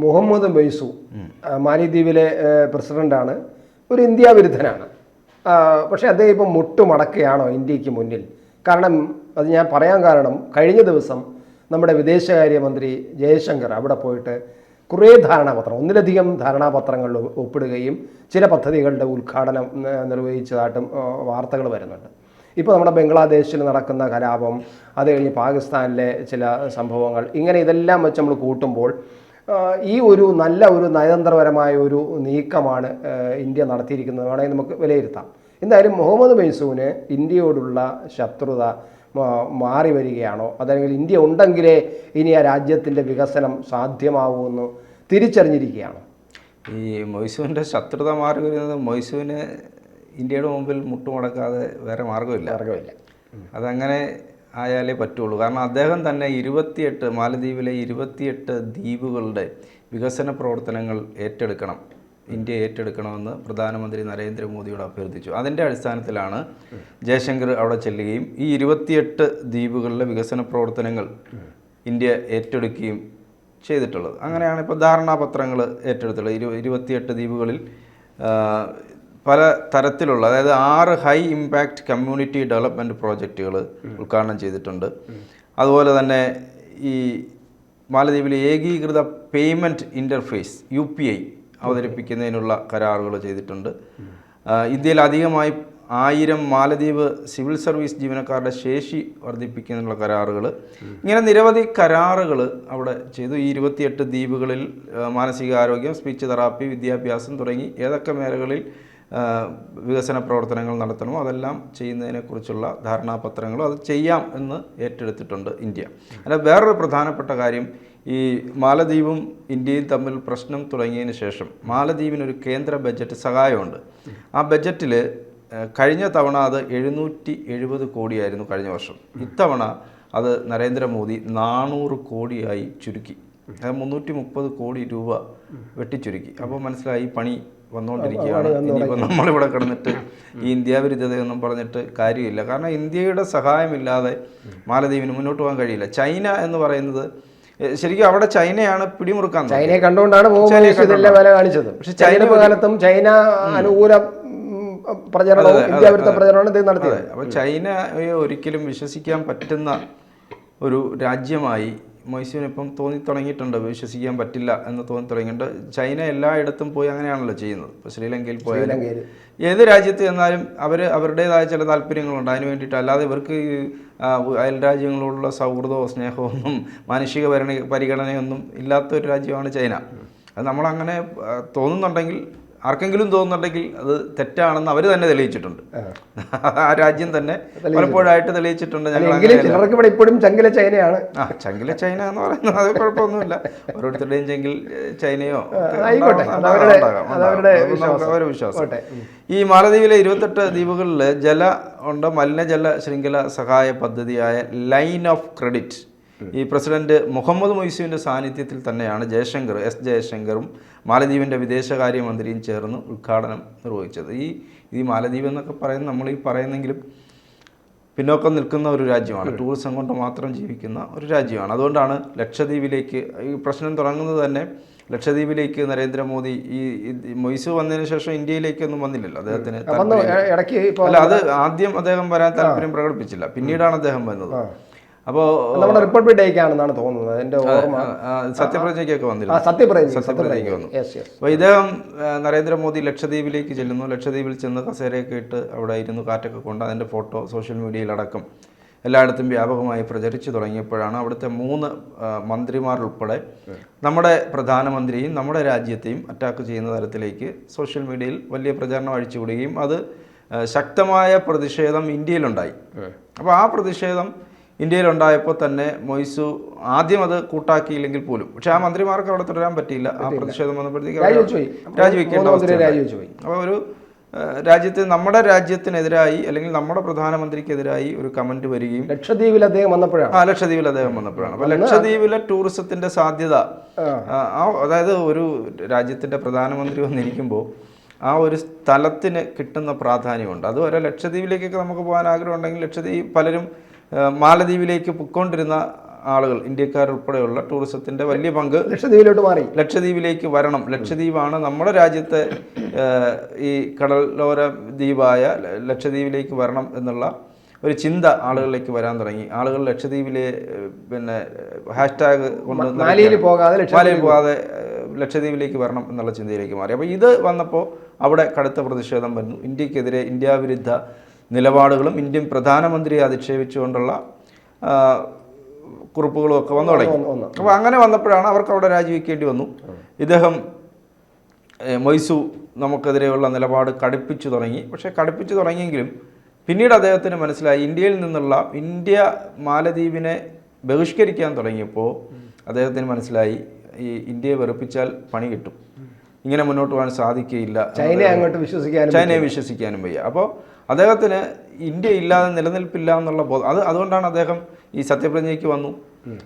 മുഹമ്മദ് ബൈസു മാലിദ്വീപിലെ പ്രസിഡന്റാണ്, ഒരു ഇന്ത്യ വിരുദ്ധനാണ്. പക്ഷേ അദ്ദേഹം ഇപ്പം മുട്ടുമടക്കുകയാണോ ഇന്ത്യക്ക് മുന്നിൽ? കാരണം അത് ഞാൻ പറയാൻ കാരണം, കഴിഞ്ഞ ദിവസം നമ്മുടെ വിദേശകാര്യമന്ത്രി ജയശങ്കർ അവിടെ പോയിട്ട് കുറേ ധാരണാപത്രം, ഒന്നിലധികം ധാരണാപത്രങ്ങളിൽ ഒപ്പിടുകയും ചില പദ്ധതികളുടെ ഉദ്ഘാടനം നിർവഹിച്ചതായിട്ടും വാർത്തകൾ വരുന്നുണ്ട്. ഇപ്പോൾ നമ്മുടെ ബംഗ്ലാദേശിൽ നടക്കുന്ന കലാപം, അത് കഴിഞ്ഞ് പാകിസ്ഥാനിലെ ചില സംഭവങ്ങൾ, ഇങ്ങനെ ഇതെല്ലാം വെച്ച് നമ്മൾ കൂട്ടുമ്പോൾ ഈ ഒരു നല്ല ഒരു നയതന്ത്രപരമായ ഒരു നീക്കമാണ് ഇന്ത്യ നടത്തിയിരിക്കുന്നത് വേണമെങ്കിൽ നമുക്ക് വിലയിരുത്താം. എന്തായാലും മുഹമ്മദ് ബൈസുവിന് ഇന്ത്യയോടുള്ള ശത്രുത മാറി വരികയാണോ, അതല്ലെങ്കിൽ ഇന്ത്യ ഉണ്ടെങ്കിലേ ഇനി ആ രാജ്യത്തിൻ്റെ വികസനം സാധ്യമാവുമെന്ന് തിരിച്ചറിഞ്ഞിരിക്കുകയാണോ? ഈ മൊയ്സുവിൻ്റെ ശത്രുത മാറി വരുന്നത് മൊയ്സുവിന് ഇന്ത്യയുടെ മുമ്പിൽ മുട്ടുമടക്കാതെ വേറെ മാർഗമില്ല. അതങ്ങനെ ആയാലേ പറ്റുള്ളൂ. കാരണം അദ്ദേഹം തന്നെ 28 മാലദ്വീപിലെ 28 ദ്വീപുകളുടെ വികസന പ്രവർത്തനങ്ങൾ ഇന്ത്യ ഏറ്റെടുക്കണമെന്ന് പ്രധാനമന്ത്രി നരേന്ദ്രമോദിയോട് അഭ്യർത്ഥിച്ചു. അതിൻ്റെ അടിസ്ഥാനത്തിലാണ് ജയശങ്കർ അവിടെ ചെല്ലുകയും ഈ 28 ദ്വീപുകളിലെ വികസന പ്രവർത്തനങ്ങൾ ഇന്ത്യ ഏറ്റെടുക്കുകയും ചെയ്തിട്ടുള്ളത്. അങ്ങനെയാണ് ഇപ്പോൾ ധാരണാപത്രങ്ങൾ ഏറ്റെടുത്തുള്ളത്. 28 ദ്വീപുകളിൽ പല തരത്തിലുള്ള, അതായത് 6 ഹൈ ഇമ്പാക്റ്റ് കമ്മ്യൂണിറ്റി ഡെവലപ്മെൻറ്റ് പ്രോജക്റ്റുകൾ ഉദ്ഘാടനം ചെയ്തിട്ടുണ്ട്. അതുപോലെ തന്നെ ഈ മാലദ്വീപിലെ ഏകീകൃത പേയ്മെൻറ്റ് ഇൻ്റർഫേസ് UPI അവതരിപ്പിക്കുന്നതിനുള്ള കരാറുകൾ ചെയ്തിട്ടുണ്ട്. ഇന്ത്യയിൽ അധികമായി 1000 മാലദ്വീപ് സിവിൽ സർവീസ് ജീവനക്കാരുടെ ശേഷി വർദ്ധിപ്പിക്കുന്നതിനുള്ള കരാറുകൾ, ഇങ്ങനെ നിരവധി കരാറുകൾ അവിടെ ചെയ്തു. ഈ 28 ദ്വീപുകളിൽ മാനസികാരോഗ്യം, സ്പീച്ച് തെറാപ്പി, വിദ്യാഭ്യാസം തുടങ്ങി ഏതൊക്കെ മേഖലകളിൽ വികസന പ്രവർത്തനങ്ങൾ നടത്തണമോ അതെല്ലാം ചെയ്യുന്നതിനെക്കുറിച്ചുള്ള ധാരണാപത്രങ്ങളും അത് ചെയ്യാം എന്ന് ഏറ്റെടുത്തിട്ടുണ്ട് ഇന്ത്യ. അല്ല, വേറൊരു പ്രധാനപ്പെട്ട കാര്യം, ഈ മാലദ്വീപും ഇന്ത്യയും തമ്മിൽ പ്രശ്നം തുടങ്ങിയതിന് ശേഷം മാലദ്വീപിനൊരു കേന്ദ്ര ബജറ്റ് സഹായമുണ്ട്. ആ ബജറ്റിൽ കഴിഞ്ഞ തവണ അത് 770 കോടിയായിരുന്നു കഴിഞ്ഞ വർഷം. ഇത്തവണ അത് നരേന്ദ്രമോദി 400 കോടിയായി ചുരുക്കി. അത് 330 കോടി രൂപ വെട്ടിച്ചുരുക്കി. അപ്പോൾ മനസ്സിലായി പണി വന്നുകൊണ്ടിരിക്കുകയാണ്. ഇനിയിപ്പോൾ നമ്മളിവിടെ കിടന്നിട്ട് ഈ ഇന്ത്യ വിരുദ്ധതയൊന്നും പറഞ്ഞിട്ട് കാര്യമില്ല. കാരണം ഇന്ത്യയുടെ സഹായമില്ലാതെ മാലദ്വീപിന് മുന്നോട്ട് പോകാൻ കഴിയില്ല. ചൈന എന്ന് പറയുന്നത് ശരിക്കും അവിടെ ചൈനയാണ് പിടിമുറുക്കാൻ, ചൈനയെ കണ്ടുകൊണ്ടാണ് വില കാണിച്ചത്. പക്ഷെ ചൈന കാലത്തും ചൈന അനുകൂല പ്രചരണവും ഇന്ത്യ വിരുദ്ധ പ്രചരണമാണ് ഇത് നടത്തിയത്. അപ്പോൾ ചൈനയെ ഒരിക്കലും വിശ്വസിക്കാൻ പറ്റുന്ന ഒരു രാജ്യമായി മൊയ്സുവിനിപ്പം തോന്നിത്തുടങ്ങിയിട്ടുണ്ട്. വിശ്വസിക്കാൻ പറ്റില്ല എന്ന് തോന്നിത്തുടങ്ങിയിട്ടുണ്ട്. ചൈന എല്ലായിടത്തും പോയി അങ്ങനെയാണല്ലോ ചെയ്യുന്നത്. ഇപ്പോൾ ശ്രീലങ്കയിൽ പോയാലും ഏത് രാജ്യത്ത് ചെന്നാലും അവരുടേതായ ചില താല്പര്യങ്ങളുണ്ട്. അതിന് വേണ്ടിയിട്ട്, അല്ലാതെ ഇവർക്ക് അയൽ രാജ്യങ്ങളോടുള്ള സൗഹൃദമോ സ്നേഹമോ ഒന്നും മാനുഷിക പരിഗണനയൊന്നും ഇല്ലാത്തൊരു രാജ്യമാണ് ചൈന. അത് നമ്മളങ്ങനെ തോന്നുന്നുണ്ടെങ്കിൽ, ആർക്കെങ്കിലും തോന്നുന്നുണ്ടെങ്കിൽ അത് തെറ്റാണെന്ന് അവർ തന്നെ തെളിയിച്ചിട്ടുണ്ട്. ആ രാജ്യം തന്നെ പലപ്പോഴായിട്ട് തെളിയിച്ചിട്ടുണ്ട്. ഇപ്പോഴും ചങ്കില ചൈനയാണ്. ചങ്കില ചൈന എന്ന് പറയുന്നത് അത് കുഴപ്പമൊന്നുമില്ല. ഓരോരുത്തരുടെയും ചെങ്കിൽ ചൈനയോ അവരുടെ വിശ്വാസം. ഈ മാലദ്വീപിലെ 28 ദ്വീപുകളിൽ മലിനജല ശൃംഖല സഹായ പദ്ധതിയായ ലൈൻ ഓഫ് ക്രെഡിറ്റ് ഈ പ്രസിഡന്റ് മുഹമ്മദ് മൊയ്സുവിൻ്റെ സാന്നിധ്യത്തിൽ തന്നെയാണ് എസ് ജയശങ്കറും മാലദ്വീപിൻ്റെ വിദേശകാര്യമന്ത്രിയും ചേർന്ന് ഉദ്ഘാടനം നിർവഹിച്ചത്. ഈ മാലദ്വീപ് എന്നൊക്കെ പറയുന്നത് നമ്മൾ ഈ പറയുന്നെങ്കിലും പിന്നോക്കം നിൽക്കുന്ന ഒരു രാജ്യമാണ്. ടൂറിസം കൊണ്ട് മാത്രം ജീവിക്കുന്ന ഒരു രാജ്യമാണ്. അതുകൊണ്ടാണ് ലക്ഷദ്വീപിലേക്ക് ഈ പ്രശ്നം തുടങ്ങുന്നത് തന്നെ. ലക്ഷദ്വീപിലേക്ക് നരേന്ദ്രമോദി ഈ മൊയ്സു വന്നതിന് ശേഷം ഇന്ത്യയിലേക്കൊന്നും വന്നില്ലല്ലോ. അദ്ദേഹത്തിന് അല്ല, അത് ആദ്യം അദ്ദേഹം വരാൻ താല്പര്യം പ്രകടിപ്പിച്ചില്ല. പിന്നീടാണ് അദ്ദേഹം വന്നത്. അപ്പോൾ നമ്മുടെ റിപ്പബ്ലിക് ഡേക്കാണെന്നാണ് തോന്നുന്നത്. എൻ്റെ ഓർമ്മ സത്യപ്രതിജ്ഞയ്ക്കൊക്കെ വന്നില്ല. സത്യപ്രതിജ്ഞയ്ക്ക് വന്നു. അപ്പോൾ ഇദ്ദേഹം നരേന്ദ്രമോദി ലക്ഷദ്വീപിലേക്ക് ചെല്ലുന്നു. ലക്ഷദ്വീപിൽ ചെന്ന് കസേരയൊക്കെ ഇട്ട് അവിടെ ഇരുന്ന് കാറ്റൊക്കെ കൊണ്ട് അതിൻ്റെ ഫോട്ടോ സോഷ്യൽ മീഡിയയിലടക്കം എല്ലായിടത്തും വ്യാപകമായി പ്രചരിച്ചു തുടങ്ങിയപ്പോഴാണ് അവിടുത്തെ 3 മന്ത്രിമാരുൾപ്പെടെ നമ്മുടെ പ്രധാനമന്ത്രിയും നമ്മുടെ രാജ്യത്തെയും അറ്റാക്ക് ചെയ്യുന്ന തരത്തിലേക്ക് സോഷ്യൽ മീഡിയയിൽ വലിയ പ്രചാരണം അഴിച്ചുവിടുകയും അത് ശക്തമായ പ്രതിഷേധം ഇന്ത്യയിലുണ്ടായി. അപ്പോൾ ആ പ്രതിഷേധം ഇന്ത്യയിലുണ്ടായപ്പോൾ തന്നെ മൊയ്സു ആദ്യം അത് കൂട്ടാക്കിയില്ലെങ്കിൽ പോലും, പക്ഷേ ആ മന്ത്രിമാർക്ക് അവിടെ തുടരാൻ പറ്റിയില്ല. ആ പ്രതിഷേധം വന്നപ്പോഴത്തേക്ക് രാജിവെക്കേണ്ട അവസ്ഥ. അപ്പോൾ ഒരു നമ്മുടെ രാജ്യത്തിനെതിരായി അല്ലെങ്കിൽ നമ്മുടെ പ്രധാനമന്ത്രിക്കെതിരായി ഒരു കമന്റ് വരികയും ലക്ഷദ്വീപിൽ അദ്ദേഹം വന്നപ്പോഴാണ്. അപ്പോൾ ലക്ഷദ്വീപിലെ ടൂറിസത്തിന്റെ സാധ്യത, അതായത് ഒരു രാജ്യത്തിന്റെ പ്രധാനമന്ത്രി വന്നിരിക്കുമ്പോൾ ആ ഒരു സ്ഥലത്തിന് കിട്ടുന്ന പ്രാധാന്യമുണ്ട്. അതുവരെ ലക്ഷദ്വീപിലേക്കൊക്കെ നമുക്ക് പോകാൻ ആഗ്രഹമുണ്ടെങ്കിൽ ലക്ഷദ്വീപ് പലരും മാലദ്വീപിലേക്ക് പൊയ്ക്കൊണ്ടിരുന്ന ആളുകൾ, ഇന്ത്യക്കാരുൾപ്പെടെയുള്ള ടൂറിസത്തിൻ്റെ വലിയ പങ്ക് ലക്ഷദ്വീപിലോട്ട് മാറി. ലക്ഷദ്വീപിലേക്ക് വരണം. ലക്ഷദ്വീപാണ് നമ്മുടെ രാജ്യത്തെ ഈ കടലോര ദ്വീപായ ലക്ഷദ്വീപിലേക്ക് വരണം എന്നുള്ള ഒരു ചിന്ത ആളുകളിലേക്ക് വരാൻ തുടങ്ങി. ആളുകൾ ലക്ഷദ്വീപിലെ പിന്നെ ഹാഷ്ടാഗ് കൊണ്ട് മാലിയിൽ പോകാതെ ലക്ഷദ്വീപിലേക്ക് വരണം എന്നുള്ള ചിന്തയിലേക്ക് മാറി. അപ്പോൾ ഇത് വന്നപ്പോൾ അവിടെ കടുത്ത പ്രതിഷേധം വരുന്നു. ഇന്ത്യക്കെതിരെ ഇന്ത്യാവിരുദ്ധ നിലപാടുകളും ഇന്ത്യൻ പ്രധാനമന്ത്രിയെ അധിക്ഷേപിച്ചുകൊണ്ടുള്ള കുറിപ്പുകളും ഒക്കെ വന്നു തുടങ്ങി. അപ്പോൾ അങ്ങനെ വന്നപ്പോഴാണ് അവർക്ക് അവിടെ രാജിവെക്കേണ്ടി വന്നു. ഇദ്ദേഹം മൊയ്സു നമുക്കെതിരെയുള്ള നിലപാട് കടുപ്പിച്ചു തുടങ്ങി. പക്ഷേ കടുപ്പിച്ചു തുടങ്ങിയെങ്കിലും പിന്നീട് അദ്ദേഹത്തിന് മനസ്സിലായി, ഇന്ത്യ മാലദ്വീപിനെ ബഹിഷ്കരിക്കാൻ തുടങ്ങിയപ്പോൾ അദ്ദേഹത്തിന് മനസ്സിലായി ഈ ഇന്ത്യയെ വെറുപ്പിച്ചാൽ പണി കിട്ടും, ഇങ്ങനെ മുന്നോട്ട് പോകാൻ സാധിക്കുകയില്ല, ചൈനയെ വിശ്വസിക്കാനും വയ്യ. അപ്പോൾ അദ്ദേഹത്തിന് ഇന്ത്യ ഇല്ലാതെ നിലനിൽപ്പില്ല എന്നുള്ള ബോധം. അതുകൊണ്ടാണ് അദ്ദേഹം ഈ സത്യപ്രതിജ്ഞയ്ക്ക് വന്നു.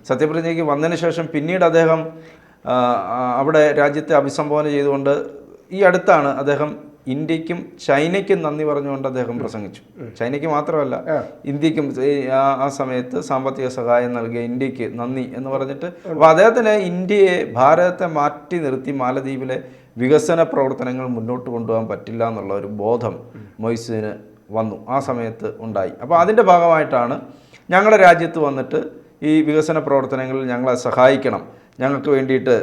സത്യപ്രതിജ്ഞയ്ക്ക് വന്നതിന് ശേഷം പിന്നീട് അദ്ദേഹം അവിടെ രാജ്യത്തെ അഭിസംബോധന ചെയ്തുകൊണ്ട് ഈ അടുത്താണ് അദ്ദേഹം ഇന്ത്യക്കും ചൈനയ്ക്കും നന്ദി പറഞ്ഞുകൊണ്ട് അദ്ദേഹം പ്രസംഗിച്ചു. ചൈനയ്ക്ക് മാത്രമല്ല, ഇന്ത്യക്കും ആ സമയത്ത് സാമ്പത്തിക സഹായം നൽകിയ ഇന്ത്യക്ക് നന്ദി എന്ന് പറഞ്ഞിട്ട്. അപ്പോൾ അദ്ദേഹത്തിന് ഭാരതത്തെ മാറ്റി നിർത്തി മാലദ്വീപിലെ വികസന പ്രവർത്തനങ്ങൾ മുന്നോട്ട് കൊണ്ടുപോകാൻ പറ്റില്ല എന്നുള്ള ഒരു ബോധം മൊയ്സുവിന് വന്നു, ആ സമയത്ത് ഉണ്ടായി. അപ്പോൾ അതിൻ്റെ ഭാഗമായിട്ടാണ് ഞങ്ങളുടെ രാജ്യത്ത് വന്നിട്ട് ഈ വികസന പ്രവർത്തനങ്ങളിൽ ഞങ്ങളെ സഹായിക്കണം, ഞങ്ങൾക്ക് വേണ്ടിയിട്ട്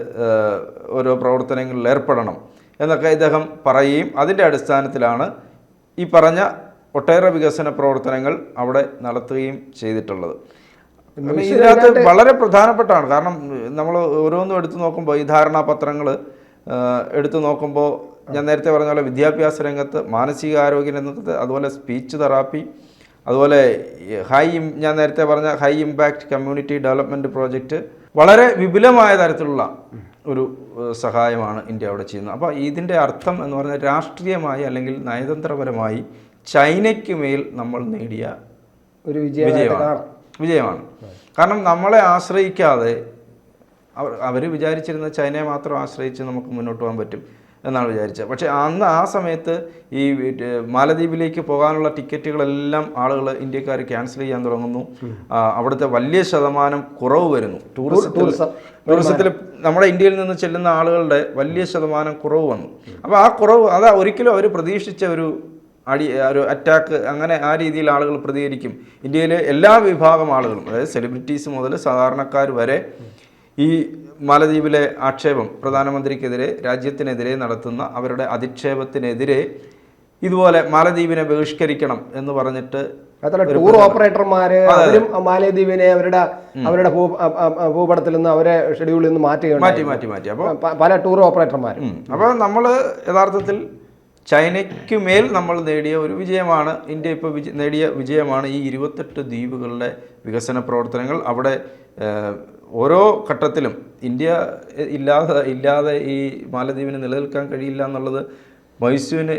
ഓരോ പ്രവർത്തനങ്ങളിൽ ഏർപ്പെടണം എന്നൊക്കെ ഇദ്ദേഹം പറയുകയും അതിൻ്റെ അടിസ്ഥാനത്തിലാണ് ഈ പറഞ്ഞ ഒട്ടേറെ വികസന പ്രവർത്തനങ്ങൾ അവിടെ നടത്തുകയും ചെയ്തിട്ടുള്ളത്. ഇതിനകത്ത് വളരെ പ്രധാനപ്പെട്ടാണ്. കാരണം നമ്മൾ ഓരോന്നും എടുത്തു നോക്കുമ്പോൾ, ഈ ധാരണാപത്രങ്ങൾ എടുത്തു നോക്കുമ്പോൾ ഞാൻ നേരത്തെ പറഞ്ഞ പോലെ വിദ്യാഭ്യാസ രംഗത്ത്, മാനസികാരോഗ്യ രംഗത്ത്, അതുപോലെ സ്പീച്ച് തെറാപ്പി, അതുപോലെ ഞാൻ നേരത്തെ പറഞ്ഞ high impact community development project, വളരെ വിപുലമായ തരത്തിലുള്ള ഒരു സഹായമാണ് ഇന്ത്യ അവിടെ ചെയ്യുന്നത്. അപ്പോൾ ഇതിൻ്റെ അർത്ഥം എന്ന് പറഞ്ഞാൽ രാഷ്ട്രീയമായി അല്ലെങ്കിൽ നയതന്ത്രപരമായി ചൈനയ്ക്ക് മേൽ നമ്മൾ നേടിയ ഒരു വിജയമാണ്. കാരണം നമ്മളെ ആശ്രയിക്കാതെ അവർ വിചാരിച്ചിരുന്ന ചൈനയെ മാത്രം ആശ്രയിച്ച് നമുക്ക് മുന്നോട്ട് പോകാൻ പറ്റും എന്നാണ് വിചാരിച്ചത്. പക്ഷേ ആ സമയത്ത് ഈ മാലദ്വീപിലേക്ക് പോകാനുള്ള ടിക്കറ്റുകളെല്ലാം ആളുകൾ, ഇന്ത്യക്കാർ ക്യാൻസൽ ചെയ്യാൻ തുടങ്ങുന്നു. അവിടുത്തെ വലിയ ശതമാനം കുറവ് വരുന്നു. ടൂറിസത്തിൽ നമ്മുടെ ഇന്ത്യയിൽ നിന്ന് ചെല്ലുന്ന ആളുകളുടെ വലിയ ശതമാനം കുറവ് വന്നു. അപ്പോൾ ആ കുറവ് ഒരിക്കലും അവർ പ്രതീക്ഷിച്ച ഒരു അറ്റാക്ക്, അങ്ങനെ ആ രീതിയിൽ ആളുകൾ പ്രതികരിക്കും. ഇന്ത്യയിലെ എല്ലാ വിഭാഗം ആളുകളും, അതായത് സെലിബ്രിറ്റീസ് മുതൽ സാധാരണക്കാർ വരെ ഈ മാലദ്വീപിലെ ആക്ഷേപം, പ്രധാനമന്ത്രിക്കെതിരെ, രാജ്യത്തിനെതിരെ നടത്തുന്ന അവരുടെ അധിക്ഷേപത്തിനെതിരെ ഇതുപോലെ മാലദ്വീപിനെ ബഹിഷ്കരിക്കണം എന്ന് പറഞ്ഞിട്ട് ടൂർ ഓപ്പറേറ്റർമാര് അവരും മാലദ്വീപിനെ അവരുടെ ഭൂപടത്തിൽ നിന്ന്, അവരെ ഷെഡ്യൂളിൽ നിന്ന് മാറ്റി. അപ്പോൾ പല ടൂർ ഓപ്പറേറ്റർമാരും. അപ്പോൾ നമ്മൾ യഥാർത്ഥത്തിൽ ചൈനയ്ക്ക് മേൽ നമ്മൾ നേടിയ ഒരു വിജയമാണ്, ഇന്ത്യ ഇപ്പോൾ നേടിയ വിജയമാണ് ഈ 28 ദ്വീപുകളുടെ വികസന പ്രവർത്തനങ്ങൾ. അവിടെ ഓരോ ഘട്ടത്തിലും ഇന്ത്യ ഇല്ലാതെ ഈ മാലദ്വീപിന് നിലനിൽക്കാൻ കഴിയില്ല എന്നുള്ളത് മൊയ്സുവിന്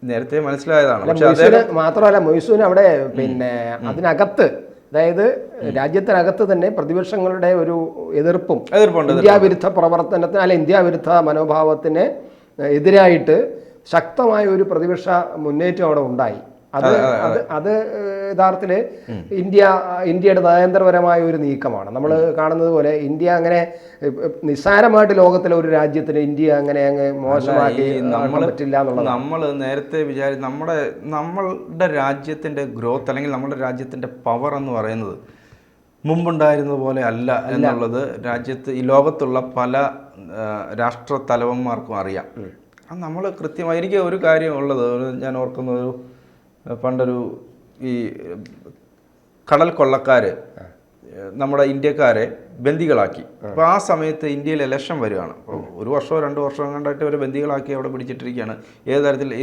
നേരത്തെ മനസ്സിലായതാണ്. പക്ഷേ മാത്രമല്ല, മൊയ്സുവിന് അവിടെ പിന്നെ അതിനകത്ത്, അതായത് രാജ്യത്തിനകത്ത് തന്നെ പ്രതിപക്ഷങ്ങളുടെ ഒരു എതിർപ്പുണ്ട്. ഇന്ത്യാവിരുദ്ധ പ്രവർത്തനത്തിന്, അല്ല ഇന്ത്യാവിരുദ്ധ മനോഭാവത്തിന് എതിരായിട്ട് ശക്തമായ ഒരു പ്രതിപക്ഷ മുന്നേറ്റം അവിടെ ഉണ്ടായി. അത് യഥാർത്ഥത്തില് ഇന്ത്യയുടെ നയതന്ത്രപരമായ ഒരു നീക്കമാണ്. നമ്മൾ കാണുന്നത് പോലെ ഇന്ത്യ അങ്ങനെ നിസ്സാരമായിട്ട് ലോകത്തിലെ ഒരു രാജ്യത്തിന് ഇന്ത്യ അങ്ങനെ അങ്ങ് മോശമാക്കി പറ്റില്ല എന്നുള്ളത് നമ്മൾ നേരത്തെ നമ്മളുടെ രാജ്യത്തിന്റെ ഗ്രോത്ത് അല്ലെങ്കിൽ നമ്മുടെ രാജ്യത്തിന്റെ പവർ എന്ന് പറയുന്നത് മുമ്പുണ്ടായിരുന്നത് പോലെ അല്ല എന്നുള്ളത് രാജ്യത്ത് ഈ ലോകത്തുള്ള പല രാഷ്ട്ര തലവന്മാർക്കും അറിയാം. നമ്മൾ കൃത്യമായി, എനിക്ക് ഒരു കാര്യം ഉള്ളത്, ഞാൻ ഓർക്കുന്ന പണ്ടൊരു ഈ കടൽ കൊള്ളക്കാർ നമ്മുടെ ഇന്ത്യക്കാരെ ബന്ദികളാക്കി. അപ്പോൾ ആ സമയത്ത് ഇന്ത്യയിൽ ഇലക്ഷൻ വരികയാണ്. അപ്പോൾ 1 വർഷമോ 2 വർഷമോ കണ്ടായിട്ട് ഇവരെ ബന്ദികളാക്കി അവിടെ പിടിച്ചിട്ടിരിക്കുകയാണ്.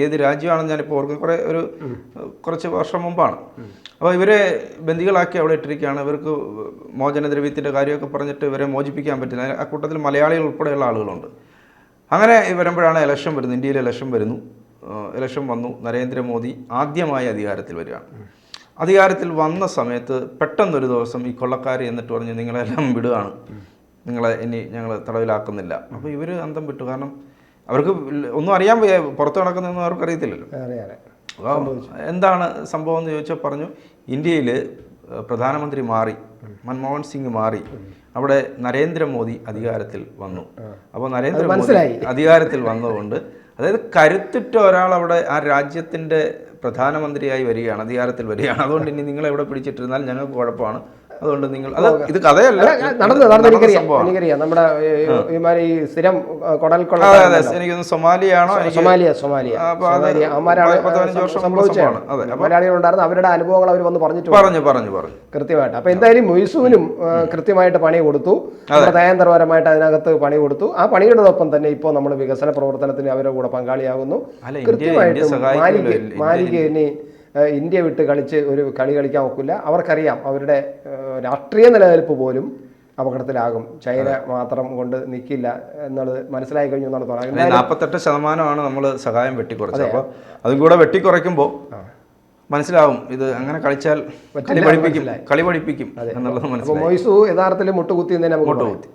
ഏത് രാജ്യമാണെന്ന് ഞാനിപ്പോൾ ഓർക്കും, കുറച്ച് വർഷം മുമ്പാണ്. അപ്പോൾ ഇവരെ ബന്ദികളാക്കി അവിടെ ഇട്ടിരിക്കുകയാണ്. ഇവർക്ക് മോചനദ്രവ്യത്തിൻ്റെ കാര്യമൊക്കെ പറഞ്ഞിട്ട് ഇവരെ മോചിപ്പിക്കാൻ പറ്റില്ല. ആ കൂട്ടത്തിൽ മലയാളികൾ ഉൾപ്പെടെയുള്ള ആളുകളുണ്ട്. അങ്ങനെ വരുമ്പോഴാണ് ഇലക്ഷൻ വരുന്നത്, ഇന്ത്യയിൽ ഇലക്ഷൻ വരുന്നു. ഇലക്ഷൻ വന്നു, നരേന്ദ്രമോദി ആദ്യമായി അധികാരത്തിൽ വരികയാണ്. അധികാരത്തിൽ വന്ന സമയത്ത് പെട്ടെന്നൊരു ദിവസം ഈ കൊള്ളക്കാർ എന്നിട്ട് പറഞ്ഞു, നിങ്ങളെല്ലാം വിടുകയാണ്, നിങ്ങളെ ഇനി ഞങ്ങൾ തടവിലാക്കുന്നില്ല. അപ്പോൾ ഇവർ അന്തം വിട്ടു. കാരണം അവർക്ക് ഒന്നും അറിയാൻ വയ്യ, പുറത്ത് നടക്കുന്നതൊന്നും അവർക്ക് അറിയത്തില്ലല്ലോ. അപ്പോൾ എന്താണ് സംഭവം എന്ന് ചോദിച്ചാൽ പറഞ്ഞു, ഇന്ത്യയിൽ പ്രധാനമന്ത്രി മാറി, മൻമോഹൻ സിംഗ് മാറി, അവിടെ നരേന്ദ്രമോദി അധികാരത്തിൽ വന്നു. അപ്പോൾ നരേന്ദ്രമോദി അധികാരത്തിൽ വന്നതുകൊണ്ട്, അതായത് കരുത്തുറ്റ ഒരാൾ അവിടെ ആ രാജ്യത്തിൻ്റെ പ്രധാനമന്ത്രിയായി വരികയാണ്, അധികാരത്തിൽ വരികയാണ്. അതുകൊണ്ട് ഇനി നിങ്ങൾ എവിടെ പിടിച്ചിട്ടിരുന്നാൽ ഞങ്ങൾക്ക് കുഴപ്പമാണ്. അതുകൊണ്ട് നിങ്ങൾ അത് ഇത് കഥയല്ല, എനിക്കറിയാം. നമ്മുടെ ഈ സ്ഥിരം കൊടൽക്കൊള്ള, എനിക്കൊന്ന് സൊമാലിയാണോ, മലയാളികളുണ്ടായിരുന്നു. അവരുടെ അനുഭവങ്ങൾ അവർ വന്ന് പറഞ്ഞു കൃത്യമായിട്ട്. അപ്പൊ എന്തായാലും മൊയ്സുവിനും കൃത്യമായിട്ട് പണി കൊടുത്തു, നയതന്ത്രപരമായിട്ട് അതിനകത്ത് പണി കൊടുത്തു. ആ പണിയോടൊപ്പം തന്നെ ഇപ്പോൾ നമ്മൾ വികസന പ്രവർത്തനത്തിന് അവരുടെ കൂടെ പങ്കാളിയാകുന്നു. കൃത്യമായിട്ടും മാലിക്ക് ഇനി ഇന്ത്യ വിട്ട് കളിച്ച് ഒരു കളി കളിക്കാൻ ഒക്കില്ല. അവർക്കറിയാം അവരുടെ രാഷ്ട്രീയ നിലനിൽപ്പ് പോലും അപകടത്തിലാകും. ചൈന മാത്രം കൊണ്ട് നിൽക്കില്ല എന്നുള്ളത് മനസ്സിലായി കഴിഞ്ഞു എന്നാണ് തോന്നുന്നത്. 48% നമ്മൾ സഹായം വെട്ടിക്കുറച്ചത്. അപ്പോൾ അതും കൂടെ വെട്ടിക്കുറയ്ക്കുമ്പോൾ മനസ്സിലാവും ഇത് അങ്ങനെ കളിച്ചാൽ കളി പഠിപ്പിക്കും എന്നുള്ളത് മനസ്സിലാവും. മൊയ്സു യഥാർത്ഥത്തിൽ മുട്ടുകുത്തി മുട്ടുകുത്തി